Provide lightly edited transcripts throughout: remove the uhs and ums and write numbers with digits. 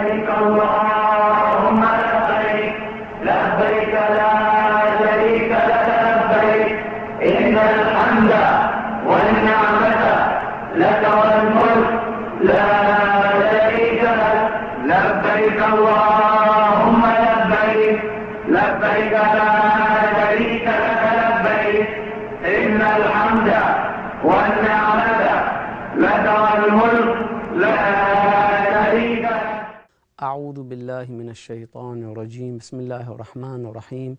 لبيك اللهم لبيك لبيك لا شريك لك لبيك إن الحمد والنعمة لك والملك لا شريك لك لبيك اللهم لبيك لبيك لا شريك لك لبيك إن الحمد والنعمة لك والملك لا شريك لك. أعوذ بالله من الشيطان الرجيم. بسم الله الرحمن الرحيم.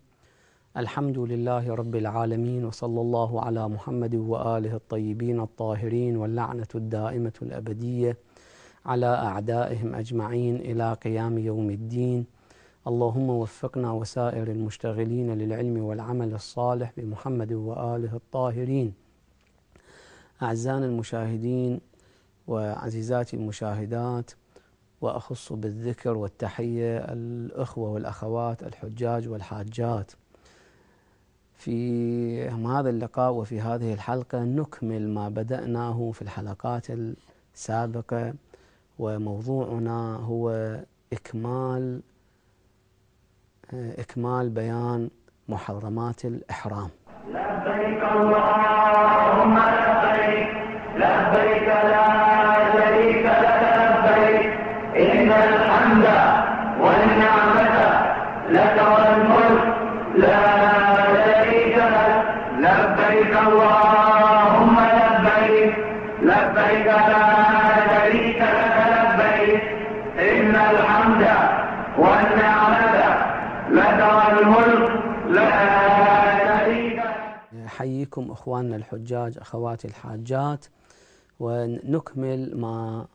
الحمد لله رب العالمين، وصلى الله على محمد وآله الطيبين الطاهرين، واللعنة الدائمة الأبدية على أعدائهم أجمعين إلى قيام يوم الدين. اللهم وفقنا وسائر المشتغلين للعلم والعمل الصالح بمحمد وآله الطاهرين. أعزائنا المشاهدين وعزيزاتي المشاهدات، وأخص بالذكر والتحية الأخوة والأخوات الحجاج والحاجات. في هذا اللقاء وفي هذه الحلقة نكمل ما بدأناه في الحلقات السابقة، وموضوعنا هو إكمال بيان محرمات الإحرام. لبيك اللهم لبيك لبيك لا شريك لك لبيك إن الحمد والنعمة لك والملك لا شريك لك لبيك اللهم لبيك لبيك لا شريك لك لبيك إن الحمد والنعمة لك والملك لا شريك لك. حييكم إخواننا الحجاج، أخواتي الحاجات، ونكمل ما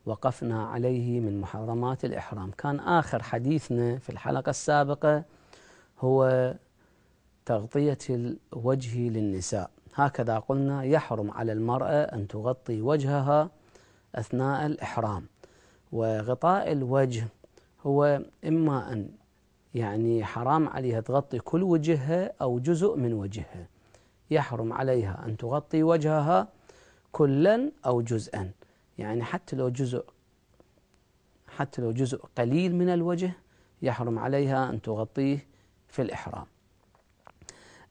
وقفنا عليه من محرمات الإحرام. كان آخر حديثنا في الحلقة السابقة هو تغطية الوجه للنساء. هكذا قلنا: يحرم على المرأة أن تغطي وجهها أثناء الإحرام. وغطاء الوجه هو إما أن حرام عليها تغطي كل وجهها أو جزء من وجهها. يحرم عليها أن تغطي وجهها كلا أو جزءا، حتى لو جزء قليل من الوجه يحرم عليها أن تغطيه في الإحرام.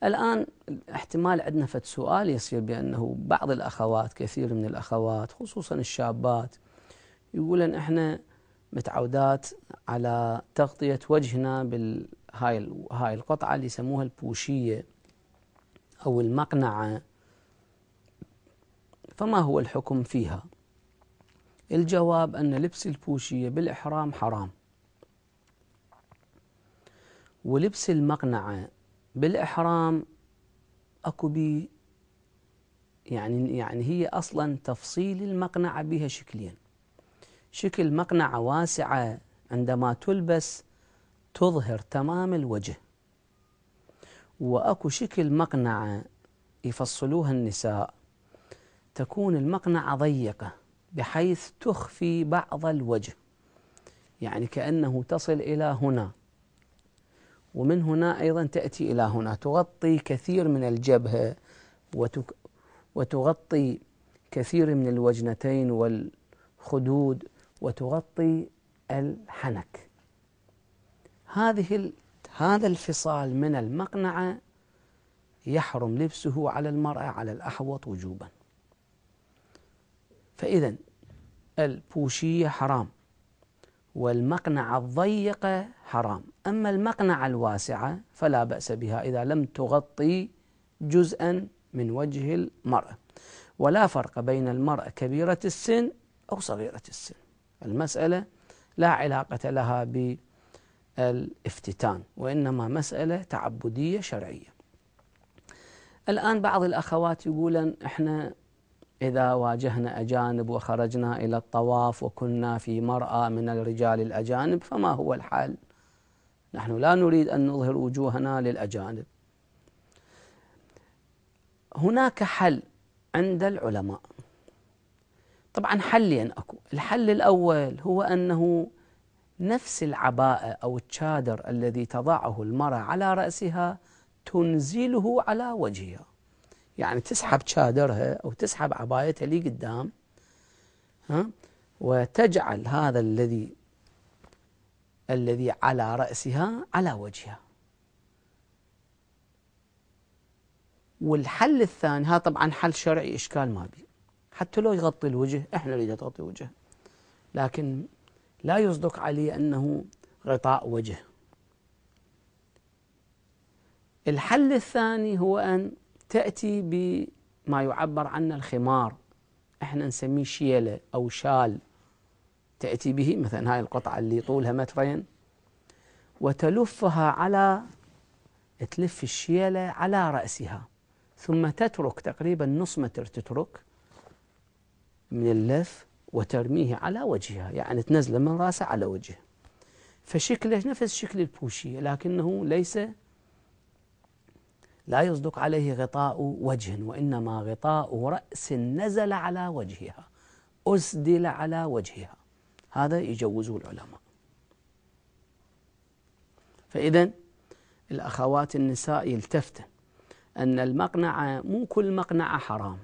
الآن احتمال عندنا سؤال يصير بأنه بعض الأخوات، كثير من الأخوات خصوصا الشابات، يقولن إحنا متعودات على تغطية وجهنا هاي القطعة اللي يسموها البوشية أو المقنعة، فما هو الحكم فيها؟ الجواب أن لبس البوشية بالإحرام حرام، ولبس المقنعة بالإحرام أكو بي هي أصلا تفصيل المقنعة بها شكلين: شكل مقنعة واسعة عندما تلبس تظهر تمام الوجه، وأكو شكل مقنعة يفصلوها النساء تكون المقنعة ضيقة بحيث تخفي بعض الوجه، كأنه تصل إلى هنا، ومن هنا أيضا تأتي إلى هنا، تغطي كثير من الجبهة وتغطي كثير من الوجنتين والخدود وتغطي الحنك. هذا الفصال من المقنعة يحرم لبسه على المرأة على الأحوط وجوبا. فإذا البوشية حرام، والمقنعة الضيقة حرام. أما المقنعة الواسعة فلا بأس بها إذا لم تغطي جزءا من وجه المرأة. ولا فرق بين المرأة كبيرة السن أو صغيرة السن، المسألة لا علاقة لها بالافتتان، وإنما مسألة تعبدية شرعية. الآن بعض الأخوات يقولن: إحنا إذا واجهنا أجانب وخرجنا إلى الطواف وكنا في مرأى من الرجال الأجانب فما هو الحال؟ نحن لا نريد أن نظهر وجوهنا للأجانب. هناك حل عند العلماء، طبعا حلين أكو. الحل الأول هو أنه نفس العباءة أو الشادر الذي تضعه المرأة على رأسها تنزله على وجهها، تسحب شادرها أو تسحب عبايتها لي قدام، وتجعل هذا الذي الذي على رأسها على وجهها. والحل الثاني، هذا طبعا حل شرعي إشكال ما بي، حتى لو يغطي الوجه، احنا نريد تغطي وجه، لكن لا يصدق عليه أنه غطاء وجه. الحل الثاني هو أن تأتي بما يعبر عنه الخمار، احنا نسميه شيلة أو شال، تأتي به مثلا هاي القطعة اللي طولها 2 متر وتلفها على، تلف الشيلة على رأسها، ثم تترك تقريبا نص متر، تترك من اللف وترميه على وجهها، يعني تنزله من رأسه على وجهه، فشكله نفس شكل البوشية، لكنه لا يصدق عليه غطاء وجه، وإنما غطاء رأس نزل على وجهها، أسدل على وجهها، هذا يجوزه العلماء. فإذا الأخوات النساء يلتفتن أن المقنعة مو كل مقنعة حرام.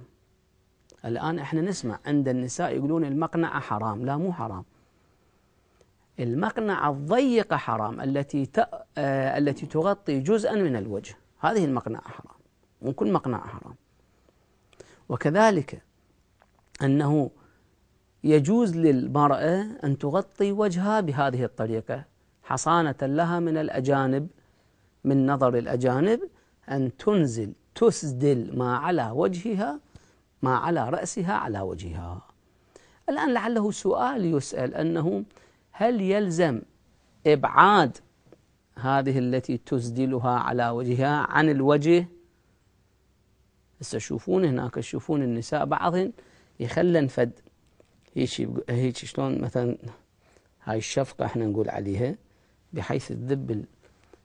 الآن احنا نسمع عند النساء يقولون المقنعة حرام، لا مو حرام. المقنعة الضيقة حرام، التي تغطي جزءا من الوجه، هذه المقنعة حرام، مو كل مقنعة حرام. وكذلك أنه يجوز للمرأة أن تغطي وجهها بهذه الطريقة حصانة لها من الأجانب، من نظر الأجانب، أن تسدل ما على وجهها، ما على رأسها على وجهها. الآن لعله سؤال يسأل أنه هل يلزم إبعاد هذه التي تسدلها على وجهها عن الوجه؟ هسه شوفون هناك، تشوفون النساء بعضهن يخلن فد هيك شلون، مثلا هاي الشفقة احنا نقول عليها، بحيث تذب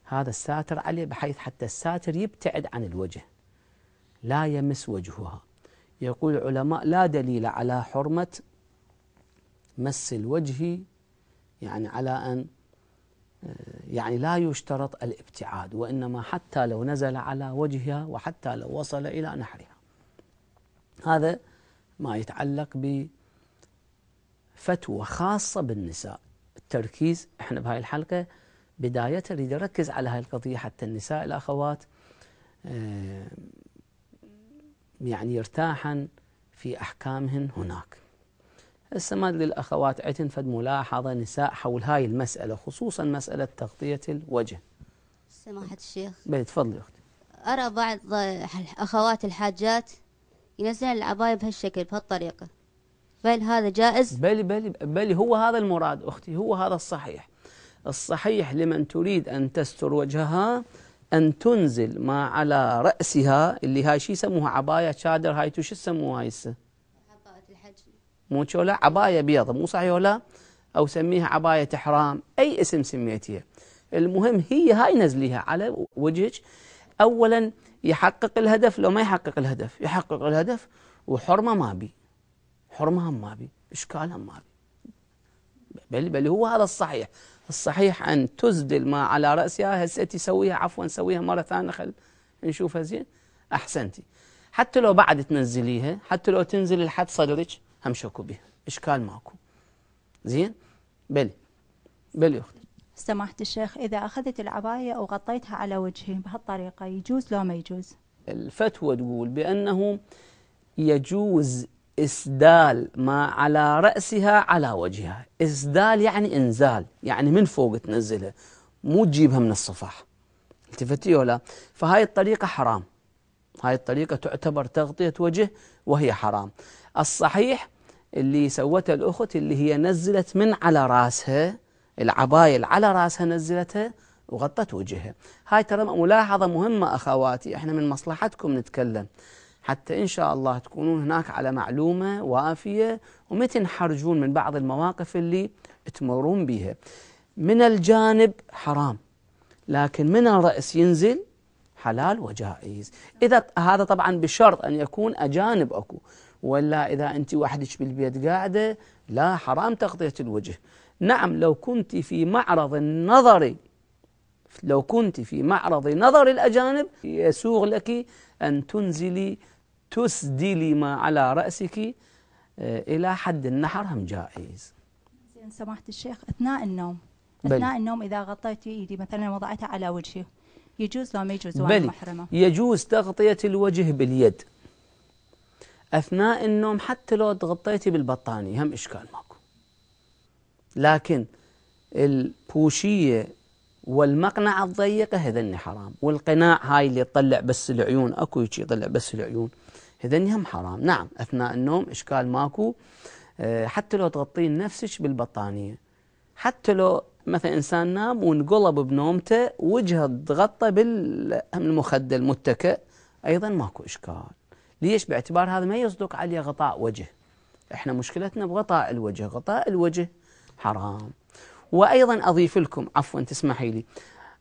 هذا الساتر عليه، بحيث حتى الساتر يبتعد عن الوجه لا يمس وجهها. يقول العلماء لا دليل على حرمة مس الوجه، يعني على أن يعني لا يشترط الابتعاد، وإنما حتى لو نزل على وجهها وحتى لو وصل إلى نحرها. هذا ما يتعلق بفتوى خاصة بالنساء. التركيز احنا بهاي الحلقة بداية نريد نركز على هاي القضية حتى النساء الأخوات يعني يرتاحن في أحكامهن هناك. هسه ما أدري الأخوات عندن فد ملاحظة نساء حول هاي المسألة، خصوصا مسألة تغطية الوجه. سماحة الشيخ، تفضلي أختي. أرى بعض أخوات الحاجات ينزلن العباية بهالشكل بهالطريقة، فهل هذا جائز؟ بلي هو هذا المراد أختي، هو هذا الصحيح. الصحيح لمن تريد أن تستر وجهها أن تنزل ما على رأسها، اللي هاي شي يسموها عباية شادر، هاي شو يسموها هاي هسه؟ عباية الحج. مو ولا عباية بيضة، مو صحيح ولا؟ أو سميها عباية إحرام، أي اسم سميتيها، المهم هي هاي نزليها على وجهك. أولا يحقق الهدف، لو ما يحقق الهدف يحقق الهدف وحرمة ما بي، حرمة هم ما بي، إشكال هم ما بي، بل هو هذا الصحيح. الصحيح أن تسدل ما على رأسها. هسه تسويها، عفوا نسويها مرة ثانية، خل نشوفها زين. أحسنتي. حتى لو بعد تنزليها، حتى لو تنزل لحد صدرك هم شكو بها، إشكال ماكو. زين. بلي أختي. سماحة الشيخ، إذا أخذت العباية وغطيتها على وجهي بهالطريقة يجوز لو ما يجوز؟ الفتوى تقول بأنه يجوز إسدال ما على رأسها على وجهها. إسدال يعني إنزال، يعني من فوق تنزلها، مو تجيبها من الصفح. التفتي ولا؟ فهاي الطريقة حرام، هاي الطريقة تعتبر تغطية وجه وهي حرام. الصحيح اللي سوتها الأخت اللي هي نزلت من على رأسها العباية، اللي على رأسها نزلتها وغطت وجهها. هاي ترى ملاحظة مهمة أخواتي، احنا من مصلحتكم نتكلم حتى إن شاء الله تكونون هناك على معلومة وافية، وما تنحرجون من بعض المواقف اللي تمرون بها. من الجانب حرام، لكن من الرأس ينزل حلال وجائز. إذا هذا طبعا بشرط أن يكون أجانب أكو، ولا إذا أنت وحدك بالبيت قاعدة لا، حرام تغطية الوجه. نعم لو كنت في معرض النظر، لو كنت في معرض نظر الأجانب يسوغ لك أن تنزلي تسدلي ما على رأسك إلى حد النحر، هم جائز. زين سماحة الشيخ، أثناء النوم أثناء النوم إذا غطيت إيدي مثلا وضعتها على وجهي يجوز لو ما يجوز وأنا بل محرمة؟ يجوز تغطية الوجه باليد أثناء النوم حتى لو تغطيتي بالبطانية هم إشكال ماكو. لكن البوشية والمقنعة الضيقة هذني حرام، والقناع هاي اللي يطلع بس العيون، أكو يجي يطلع بس العيون، هذني هم حرام. نعم أثناء النوم إشكال ماكو، حتى لو تغطين نفسك بالبطانية، حتى لو مثلا إنسان نام وانقلب بنومته وجهه تغطى بالمخدة المتكئ أيضا ماكو إشكال. ليش؟ باعتبار هذا ما يصدق عليه غطاء وجه. إحنا مشكلتنا بغطاء الوجه، غطاء الوجه حرام. وأيضا أضيف لكم، عفوا تسمحي لي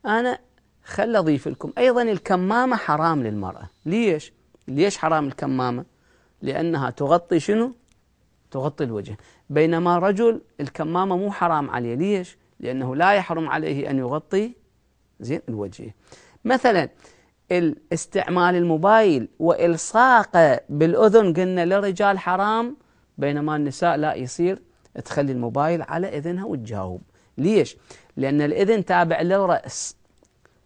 أنا خل أضيف لكم أيضا الكمامة حرام للمرأة. ليش؟ ليش حرام الكمامة؟ لأنها تغطي شنو؟ تغطي الوجه. بينما رجل الكمامة مو حرام عليه. ليش؟ لأنه لا يحرم عليه أن يغطي زين الوجه. مثلا الاستعمال الموبايل وإلصاقه بالأذن قلنا للرجال حرام، بينما النساء لا، يصير تخلي الموبايل على إذنها وتجاوب. ليش؟ لأن الإذن تابع للرأس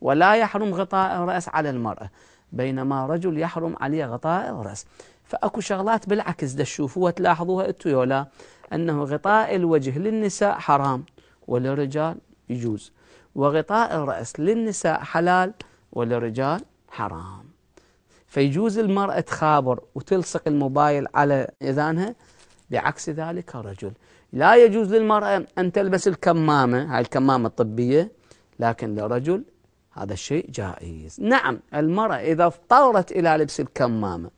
ولا يحرم غطاء الرأس على المرأة، بينما رجل يحرم عليه غطاء الرأس. فأكو شغلات بالعكس دا تشوفوها تلاحظوها انتو يولا، أنه غطاء الوجه للنساء حرام وللرجال يجوز، وغطاء الرأس للنساء حلال وللرجال حرام. فيجوز المرأة تخابر وتلصق الموبايل على إذانها، بعكس ذلك الرجل لا يجوز للمرأة أن تلبس الكمامة، هاي الكمامة الطبية، لكن للرجل هذا الشيء جائز. نعم المرأة إذا اضطرت إلى لبس الكمامة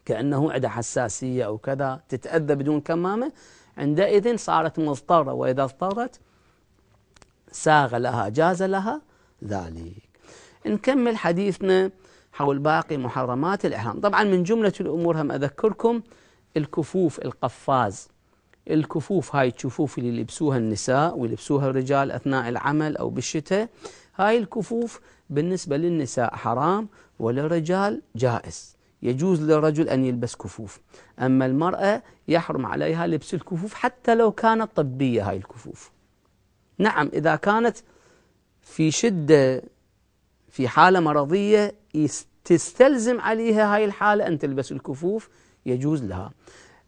كأنه عندها حساسية أو كذا تتأذى بدون كمامة، عندئذ صارت مضطرة، وإذا اضطرت ساغ لها جاز لها ذلك. نكمل حديثنا حول باقي محرمات الإحرام. طبعا من جملة الأمور هم أذكركم الكفوف، القفاز، الكفوف هاي تشوفوف اللي يلبسوها النساء ويلبسوها الرجال أثناء العمل أو بالشتاء، هاي الكفوف بالنسبة للنساء حرام وللرجال جائز. يجوز للرجل أن يلبس كفوف، أما المرأة يحرم عليها لبس الكفوف حتى لو كانت طبية هاي الكفوف. نعم إذا كانت في شدة في حالة مرضية تستلزم عليها هاي الحالة أن تلبس الكفوف يجوز لها.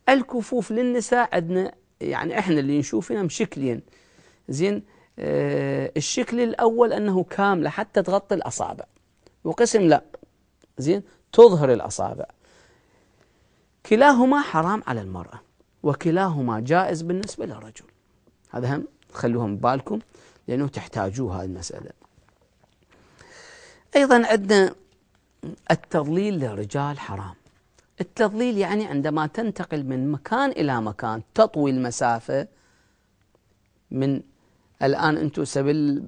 الكفوف للنساء عندنا يعني إحنا اللي نشوفنا مشكلين زين. الشكل الأول أنه كاملة حتى تغطي الأصابع، وقسم لا زين تظهر الأصابع. كلاهما حرام على المرأة وكلاهما جائز بالنسبة للرجل. هذا هم خلوهم ببالكم لأنه تحتاجوها المسألة. أيضا عندنا التضليل للرجال حرام. التضليل يعني عندما تنتقل من مكان إلى مكان، تطوي المسافة. من الآن أنتم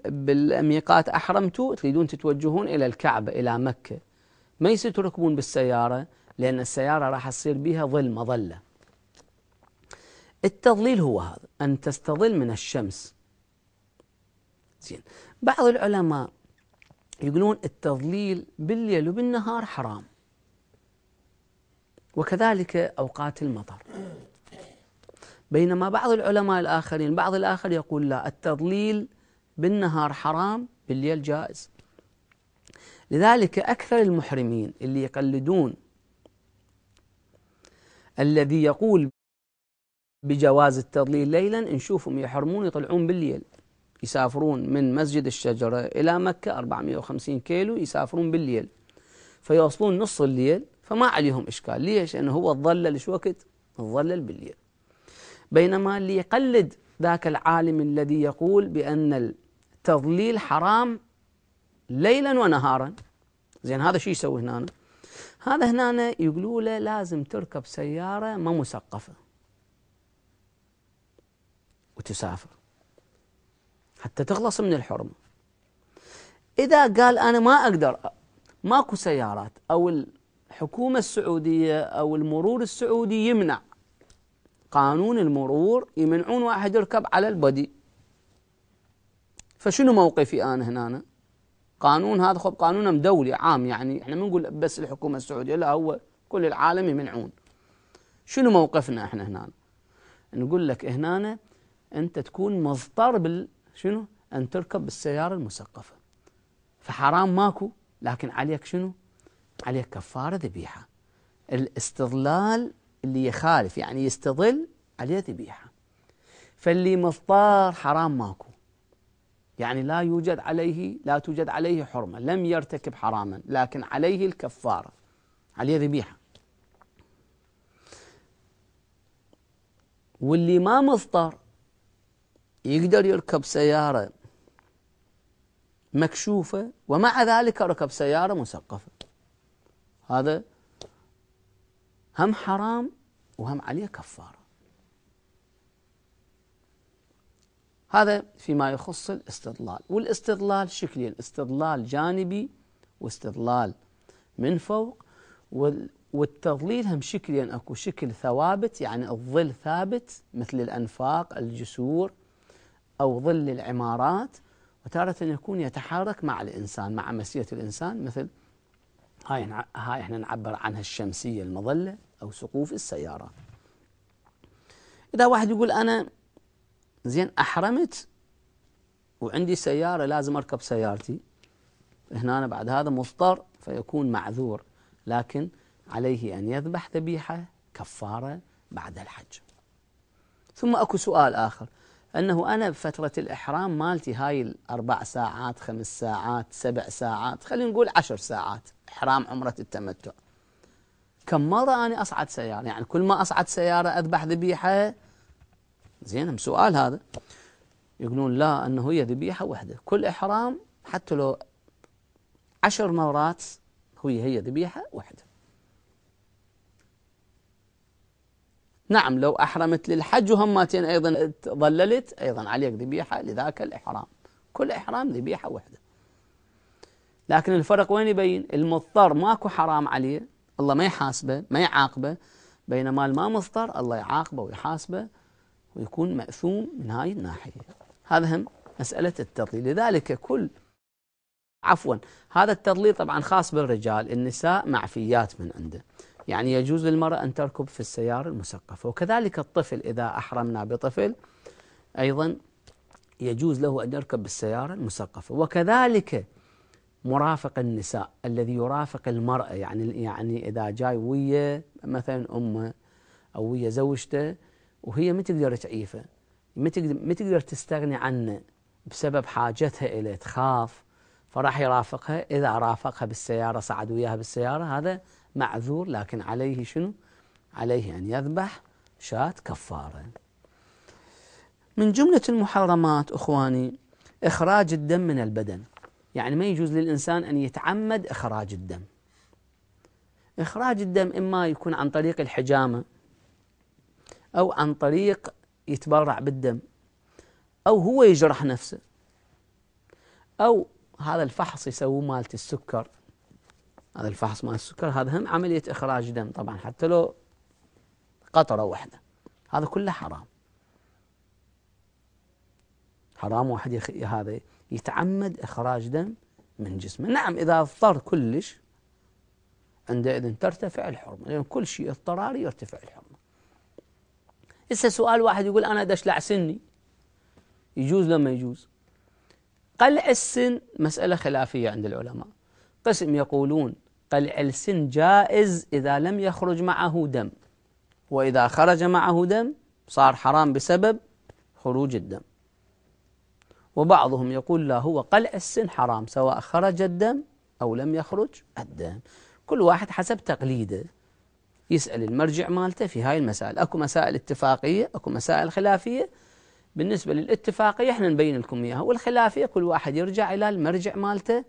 بالميقات أحرمتوا تريدون تتوجهون إلى الكعبة إلى مكة، ما يصير تركبون بالسيارة لأن السيارة راح تصير بها ظل مظلة. التضليل هو هذا، أن تستظل من الشمس. زين. بعض العلماء يقولون التضليل بالليل وبالنهار حرام، وكذلك أوقات المطر. بينما بعض العلماء الآخرين، بعض الآخر يقول لا، التضليل بالنهار حرام، بالليل جائز. لذلك أكثر المحرمين اللي يقلدون الذي يقول بجواز التضليل ليلا، نشوفهم يحرمون يطلعون بالليل، يسافرون من مسجد الشجرة إلى مكة 450 كيلو، يسافرون بالليل فيوصلون نص الليل، فما عليهم إشكال. ليش؟ لأنه هو تظلل شو وقت؟ تظلل بالليل. بينما اللي يقلد ذاك العالم الذي يقول بأن التضليل حرام ليلا ونهارا، زين هذا شو يسوي هنا؟ هذا هنا يقولوا له لازم تركب سيارة ما مسقفة وتسافر حتى تخلص من الحرمة. إذا قال أنا ما أقدر، ماكو سيارات، أو الحكومة السعودية أو المرور السعودي يمنع، قانون المرور يمنعون واحد يركب على البدي، فشنو موقفي أنا هنا؟ قانون هذا خب قانون دولي عام، يعني احنا ما نقول بس الحكومة السعودية، لا هو كل العالم يمنعون. شنو موقفنا احنا هنا؟ نقول لك هنا أنت تكون مضطر شنو؟ أن تركب بالسيارة المسقفة، فحرام ماكو، لكن عليك شنو؟ عليك كفارة ذبيحة. الاستضلال اللي يخالف يعني يستظل عليه ذبيحة. فاللي مضطر حرام ماكو، يعني لا توجد عليه حرمة، لم يرتكب حراما لكن عليه الكفارة، عليه ذبيحة. واللي ما مضطر يقدر يركب سيارة مكشوفة ومع ذلك ركب سيارة مسقفة، هذا هم حرام وهم عليه كفارة. هذا فيما يخص الاستضلال. والاستضلال شكلين: استضلال جانبي واستضلال من فوق. والتضليل هم شكلين: اكو شكل ثوابت يعني الظل ثابت مثل الأنفاق الجسور أو ظل العمارات، وتارة يكون يتحرك مع الإنسان مع مسيرة الإنسان، مثل هاي احنا نعبر عنها الشمسية المظلة أو سقوف السيارة. إذا واحد يقول أنا زين أحرمت وعندي سيارة لازم أركب سيارتي، هنا أنا بعد هذا مضطر فيكون معذور، لكن عليه أن يذبح ذبيحة كفارة بعد الحج. ثم أكو سؤال آخر، أنه أنا بفترة الإحرام مالتي هاي 4 ساعات 5 ساعات 7 ساعات، خلينا نقول 10 ساعات إحرام عمرة التمتع، كم مرة أنا أصعد سيارة؟ يعني كل ما أصعد سيارة أذبح ذبيحة؟ زين، سؤال هذا. يقولون لا، أنه هي ذبيحة وحدة، كل إحرام حتى لو 10 مرات هي ذبيحة وحدة. نعم، لو أحرمت للحج وهمتين أيضا ظللت أيضا عليك ذبيحة لذاك الإحرام، كل إحرام ذبيحة وحدة. لكن الفرق وين يبين؟ المضطر ماكو حرام عليه، الله ما يحاسبه ما يعاقبه، بينما ما مضطر الله يعاقبه ويحاسبه ويكون مأثوم من هاي الناحية. هذا هم مسألة التضليل. لذلك هذا التضليل طبعا خاص بالرجال، النساء معفيات من عنده، يعني يجوز للمرأة أن تركب في السيارة المسقفة. وكذلك الطفل إذا أحرمنا بطفل أيضا يجوز له أن يركب بالسيارة المسقفة. وكذلك مرافق النساء الذي يرافق المرأة، يعني إذا جاي ويا مثلا أمه أو ويا زوجته وهي ما تقدر تعيفه، ما تقدر تستغني عنه بسبب حاجتها إليه، تخاف، فراح يرافقها. إذا رافقها بالسيارة صعد وياها بالسيارة هذا معذور، لكن عليه شنو؟ عليه أن يذبح شاة كفارة. من جملة المحرمات أخواني إخراج الدم من البدن، يعني ما يجوز للإنسان أن يتعمد إخراج الدم. إخراج الدم إما يكون عن طريق الحجامة أو عن طريق يتبرع بالدم أو هو يجرح نفسه أو هذا الفحص يسووه مالت السكر، هذا الفحص مال السكر هذا هم عملية إخراج دم طبعا حتى لو قطرة واحدة، هذا كله حرام. حرام واحد هذا يتعمد إخراج دم من جسمه. نعم إذا اضطر كلش عندئذ ترتفع الحرمة، لأن كل شيء اضطراري يرتفع الحرمة. هسه سؤال واحد يقول أنا دشلع سني، يجوز لما يجوز؟ قلع السن مسألة خلافية عند العلماء، قسم يقولون قلع السن جائز إذا لم يخرج معه دم، وإذا خرج معه دم صار حرام بسبب خروج الدم. وبعضهم يقول لا، هو قلع السن حرام سواء خرج الدم أو لم يخرج الدم. كل واحد حسب تقليده يسأل المرجع مالته في هاي المسائل. أكو مسائل اتفاقية، أكو مسائل خلافية. بالنسبة للاتفاقية احنا نبين لكم إياها، والخلافية كل واحد يرجع إلى المرجع مالته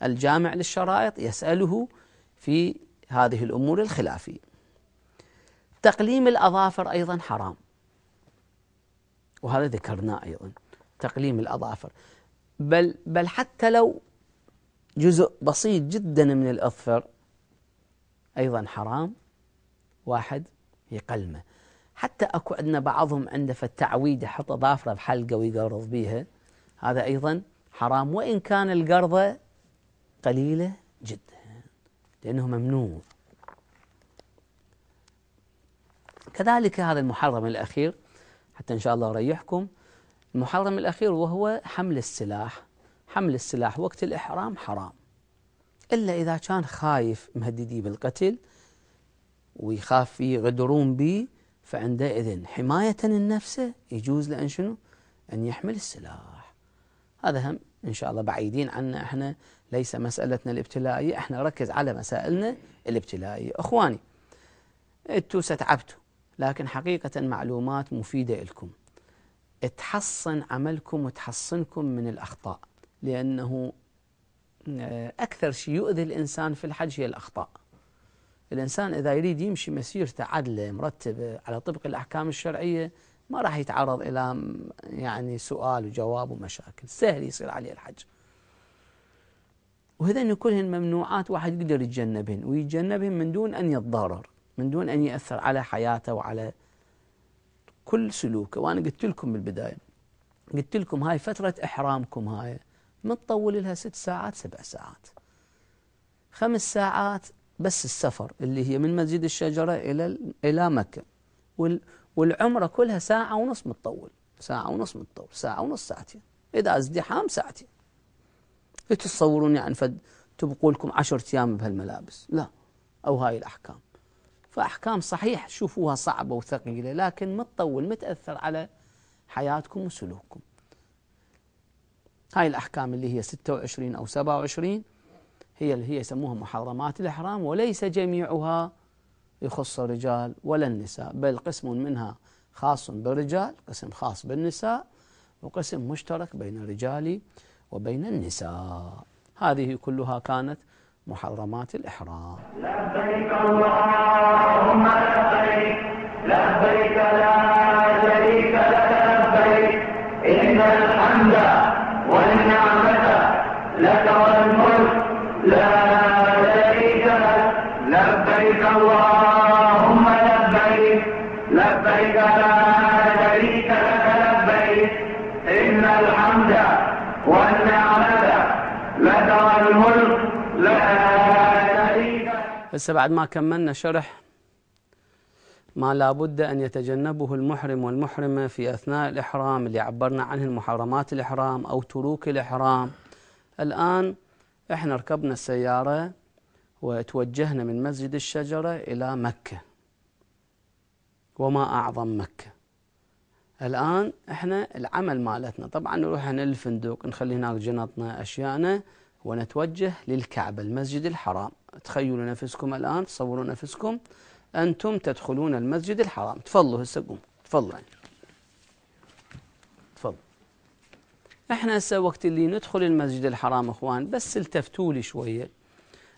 الجامع للشرائط يسأله في هذه الأمور الخلافية. تقليم الأظافر أيضا حرام، وهذا ذكرناه أيضا، تقليم الأظافر، بل حتى لو جزء بسيط جدا من الأظفر أيضا حرام واحد يقلمه. حتى أكو عندنا بعضهم عنده في التعويد يحط أظافره بحلقة ويقرض بيها، هذا أيضا حرام وإن كان القرضة قليلة جدا لأنه ممنوع. كذلك هذا المحرم الأخير حتى إن شاء الله أريحكم، المحرم الأخير وهو حمل السلاح. حمل السلاح وقت الإحرام حرام، إلا إذا كان خايف مهددي بالقتل ويخاف فيه يغدرون به، فعندئذ حماية لنفسه يجوز له أن شنو؟ أن يحمل السلاح. هذا هم إن شاء الله بعيدين عنا، إحنا ليس مسألتنا الابتلائية، إحنا نركز على مسائلنا الابتلائية. أخواني أنتوا ستعبتوا، لكن حقيقة معلومات مفيدة لكم تحصن عملكم وتحصنكم من الأخطاء، لأنه أكثر شيء يؤذي الإنسان في الحج هي الأخطاء. الإنسان إذا يريد يمشي مسيرته عدلة مرتبة على طبق الأحكام الشرعية ما راح يتعرض إلى يعني سؤال وجواب ومشاكل، سهل يصير عليه الحج. وهذين كلهن ممنوعات واحد يقدر يتجنبهن، ويتجنبهن من دون أن يتضرر، من دون أن يأثر على حياته وعلى كل سلوكه. وأنا قلت لكم بالبداية، قلت لكم هاي فترة إحرامكم هاي ما تطول لها 6 ساعات 7 ساعات، 5 ساعات بس السفر اللي هي من مسجد الشجرة إلى مكة، والعمرة كلها 1.5 ساعة متطول، 1.5 ساعة متطول، 1.5 ساعة ساعتين، إذا ازدحام ساعتين. تتصورون يعني تبقوا لكم 10 أيام بهالملابس؟ لا، أو هاي الأحكام. فأحكام صحيح شوفوها صعبة وثقيلة، لكن ما تطول، ما تأثر على حياتكم وسلوككم. هاي الأحكام اللي هي 26 أو 27 هي اللي هي يسموها محرمات الإحرام، وليس جميعها يخص الرجال ولا النساء، بل قسم منها خاص بالرجال، قسم خاص بالنساء، وقسم مشترك بين الرجال وبين النساء. هذه كلها كانت محرمات الإحرام. لبيك اللهم لبيك، لبيك لا شريك لك لبيك، إن الحمد والنعمة لك والملك لا شريك لك. لبيك اللهم لبيك، لبيك لا شريك لك لبيك، إن الحمد والنعمة لك والملك لا شريك لك. هسه بعد ما كملنا شرح ما لابد أن يتجنبه المحرم والمحرمة في أثناء الإحرام اللي عبرنا عنه المحرمات الإحرام أو تروك الإحرام، الآن إحنا ركبنا السيارة وتوجهنا من مسجد الشجرة إلى مكة، وما أعظم مكة. الآن إحنا العمل مالتنا طبعا نروح للفندق، نخلي هناك جنطنا أشياءنا، ونتوجه للكعبة المسجد الحرام. تخيلوا نفسكم الآن، تصوروا نفسكم أنتم تدخلون المسجد الحرام. تفضلوا هسه قوم، تفضلوا يعني. تفضل. احنا هسه وقت اللي ندخل المسجد الحرام اخوان بس التفتوا لي شويه.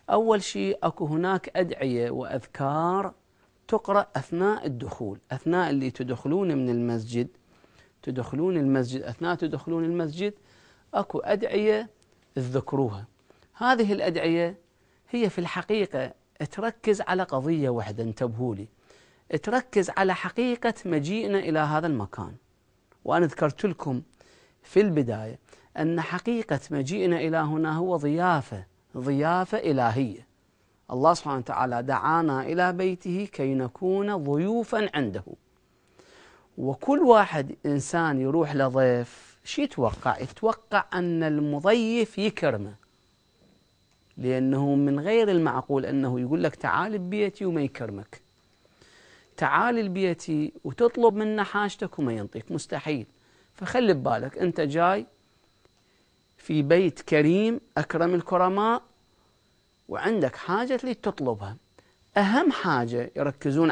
اول شيء اكو هناك ادعيه واذكار تقرا اثناء الدخول، اثناء اللي تدخلون من المسجد، تدخلون المسجد، اثناء تدخلون المسجد اكو ادعيه تذكروها. هذه الادعيه هي في الحقيقه تركز على قضيه واحده، انتبهوا لي، تركز على حقيقه مجيئنا الى هذا المكان. وانا ذكرت لكم في البداية أن حقيقة مجيئنا إلى هنا هو ضيافة إلهية. الله سبحانه وتعالى دعانا إلى بيته كي نكون ضيوفا عنده. وكل واحد إنسان يروح لضيف شو يتوقع؟ يتوقع أن المضيف يكرمه، لأنه من غير المعقول أنه يقول لك تعال ببيتي وما يكرمك، تعال ببيتي وتطلب منه حاجتك وما ينطيك، مستحيل. فخلي ببالك أنت جاي في بيت كريم أكرم الكرماء وعندك حاجة اللي تطلبها. أهم حاجة يركزون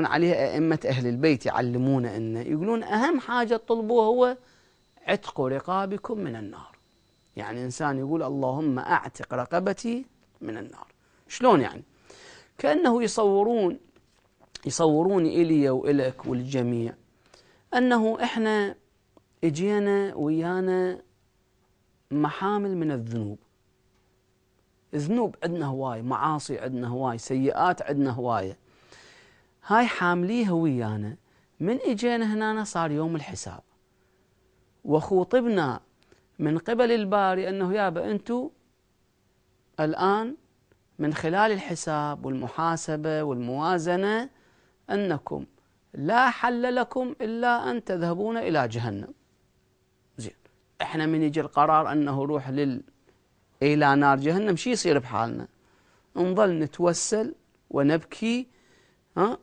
عليها أئمة أهل البيت، يعلمونا أنه يقولون أهم حاجة تطلبوها هو عتق رقابكم من النار. يعني إنسان يقول اللهم أعتق رقبتي من النار. شلون يعني؟ كأنه يصورون إلي وإلك والجميع أنه إحنا إجينا ويانا محامل من الذنوب. الذنوب عندنا هواي، معاصي عندنا هواي، سيئات عندنا هواية، هاي حامليها ويانا. من إجينا هنا صار يوم الحساب، وخوطبنا من قبل الباري أنه يابا أنتوا الآن من خلال الحساب والمحاسبة والموازنة أنكم لا حل لكم إلا أن تذهبون إلى جهنم. زين، إحنا من يجي القرار أنه روح إلى نار جهنم، شي يصير بحالنا؟ نظل نتوسل ونبكي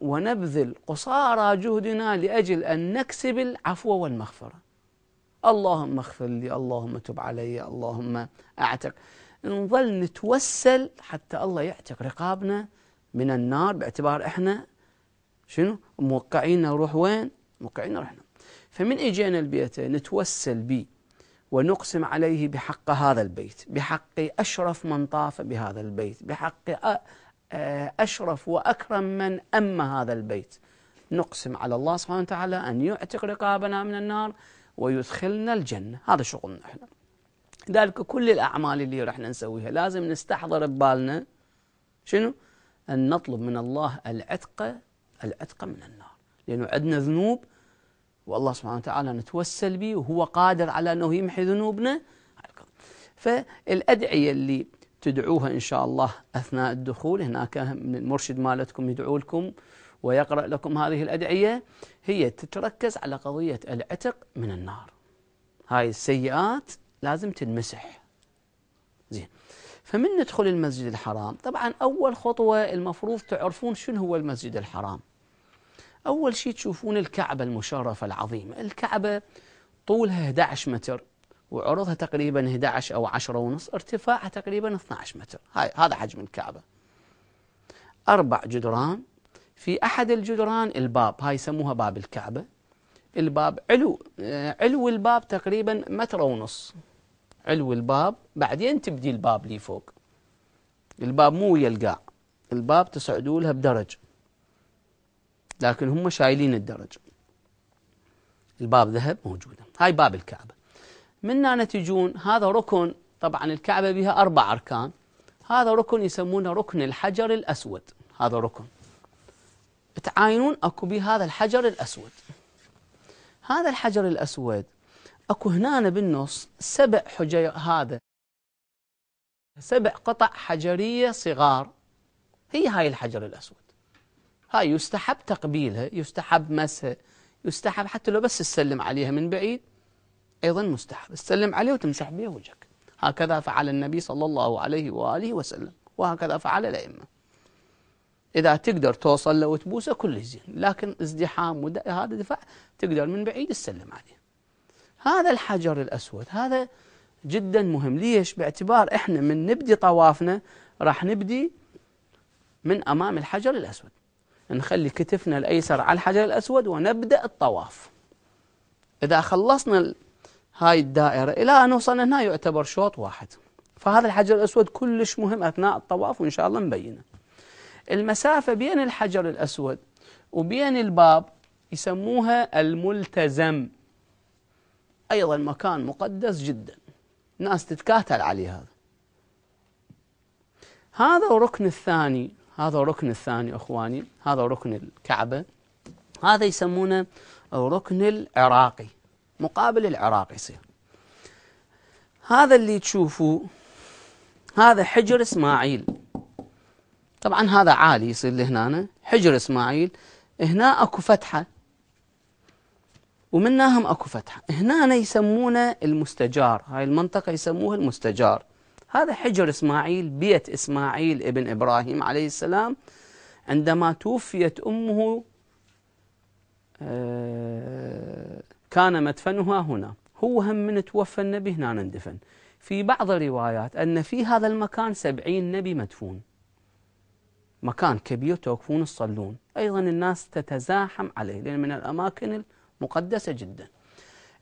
ونبذل قصارى جهدنا لأجل أن نكسب العفو والمغفرة. اللهم اغفر لي، اللهم تب علي، اللهم أعتق. نظل نتوسل حتى الله يعتق رقابنا من النار، باعتبار إحنا شنو؟ موقعين نروح وين؟ موقعين نروح. فمن إجينا البيت نتوسل به ونقسم عليه بحق هذا البيت، بحق أشرف من طاف بهذا البيت، بحق أشرف وأكرم من أم هذا البيت. نقسم على الله سبحانه وتعالى أن يعتق رقابنا من النار ويدخلنا الجنة. هذا شغلنا احنا. لذلك كل الأعمال اللي رح نسويها لازم نستحضر ببالنا شنو؟ أن نطلب من الله العتق من النار، لأنه عندنا ذنوب والله سبحانه وتعالى نتوسل به وهو قادر على أنه يمحي ذنوبنا. فالأدعية اللي تدعوها إن شاء الله أثناء الدخول، هناك من المرشد مالتكم يدعو لكم ويقرأ لكم هذه الأدعية، هي تتركز على قضية العتق من النار. هاي السيئات لازم تنمسح. زين، فمن ندخل المسجد الحرام، طبعا أول خطوة المفروض تعرفون شنو هو المسجد الحرام. أول شيء تشوفون الكعبة المشرفة العظيمة. الكعبة طولها 11 متر وعرضها تقريبا 11 أو 10 ونص، ارتفاعها تقريبا 12 متر. هذا حجم الكعبة. 4 جدران، في أحد الجدران الباب، هاي يسموها باب الكعبة. الباب علو الباب تقريبا 1.5 متر علو الباب، بعدين تبدي الباب لي فوق. الباب مو ويا القاع، الباب تصعدوا لها بدرج، لكن هم شايلين الدرج. الباب ذهب موجودة. هاي باب الكعبة. من هنا تجون، هذا ركن، طبعا الكعبة بها 4 أركان. هذا ركن يسمونه ركن الحجر الأسود. هذا ركن تعاينون اكو بهذا الحجر الأسود. هذا الحجر الأسود اكو هنا بالنص 7 حجر، هذا 7 قطع حجرية صغار. هاي الحجر الأسود. هاي يستحب تقبيلها، يستحب مسها، يستحب حتى لو بس تسلم عليها من بعيد أيضا مستحب، تسلم عليه وتمسح به وجهك. هكذا فعل النبي صلى الله عليه وآله وسلم، وهكذا فعل الأئمة. إذا تقدر توصل له وتبوسه كل زين، لكن ازدحام هذا دفاع، تقدر من بعيد تسلم عليه. هذا الحجر الأسود هذا جدا مهم. ليش؟ باعتبار إحنا من نبدي طوافنا راح نبدي من أمام الحجر الأسود، نخلي كتفنا الأيسر على الحجر الأسود ونبدأ الطواف. إذا خلصنا هاي الدائرة إلى أن وصلنا هنا يعتبر شوط واحد. فهذا الحجر الأسود كلش مهم أثناء الطواف، وإن شاء الله نبينه. المسافة بين الحجر الأسود وبين الباب يسموها الملتزم، أيضا مكان مقدس جدا، الناس تتكاتل عليه. هذا الركن الثاني، أخواني، هذا ركن الكعبة، هذا يسمونه الركن العراقي، مقابل العراق يصير. هذا اللي تشوفوه هذا حجر إسماعيل. طبعا هذا عالي يصير لهنا، حجر إسماعيل. هنا أكو فتحة ومنهم أكو فتحة. هنا يسمونه المستجار، هاي المنطقة يسموها المستجار. هذا حجر إسماعيل، بيت إسماعيل ابن إبراهيم عليه السلام عندما توفيت أمه كان مدفنها هنا. هو هم من توفى النبي هنا اندفن. في بعض الروايات أن في هذا المكان 70 نبي مدفون، مكان كبير توقفون تصلون. أيضا الناس تتزاحم عليه لأن من الأماكن المقدسة جدا.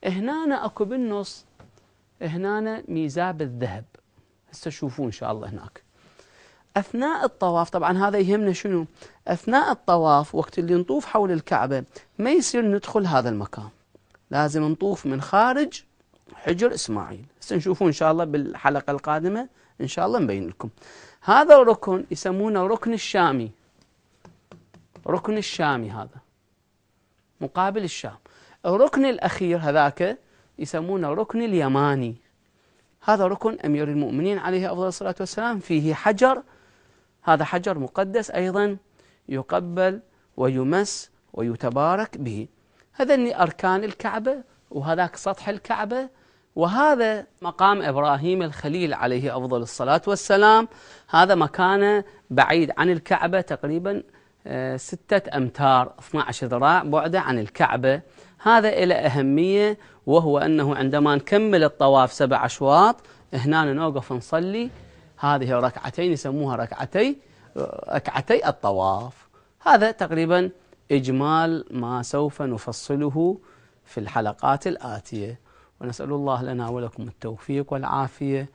هنا أكو بالنص هنا ميزاب الذهب، هسه تشوفون إن شاء الله هناك. أثناء الطواف طبعا هذا يهمنا شنو؟ أثناء الطواف وقت اللي نطوف حول الكعبة ما يصير ندخل هذا المكان، لازم نطوف من خارج حجر إسماعيل. هسه نشوفون إن شاء الله بالحلقة القادمة إن شاء الله نبين لكم. هذا الركن يسمونه ركن الشامي. ركن الشامي هذا مقابل الشام. الركن الأخير هذاك يسمونه ركن اليماني. هذا ركن أمير المؤمنين عليه أفضل الصلاة والسلام، فيه حجر، هذا حجر مقدس أيضا يقبل ويمس ويتبارك به. هذني أركان الكعبة، وهذاك سطح الكعبة، وهذا مقام إبراهيم الخليل عليه أفضل الصلاة والسلام. هذا مكانه بعيد عن الكعبة تقريبا 6 أمتار 12 ذراع بعده عن الكعبة. هذا إلى أهمية، وهو أنه عندما نكمل الطواف 7 أشواط هنا نوقف نصلي هذه ركعتين يسموها ركعتي الطواف. هذا تقريبا إجمال ما سوف نفصله في الحلقات الآتية، ونسأل الله لنا ولكم التوفيق والعافية،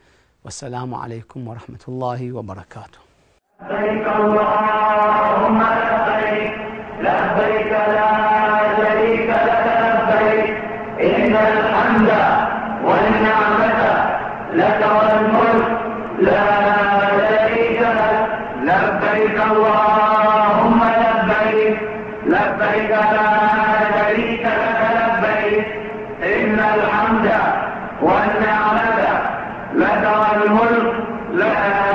والسلام عليكم ورحمة الله وبركاته. لبيك اللهم لبيك، لبيك لا شريك لك لبيك، إن الحمد والنعمة لك والملك لا شريك لك. لبيك اللهم لبيك، لبيك لا شريك لك لبيك، إن الحمد والنعمة لك والملك لا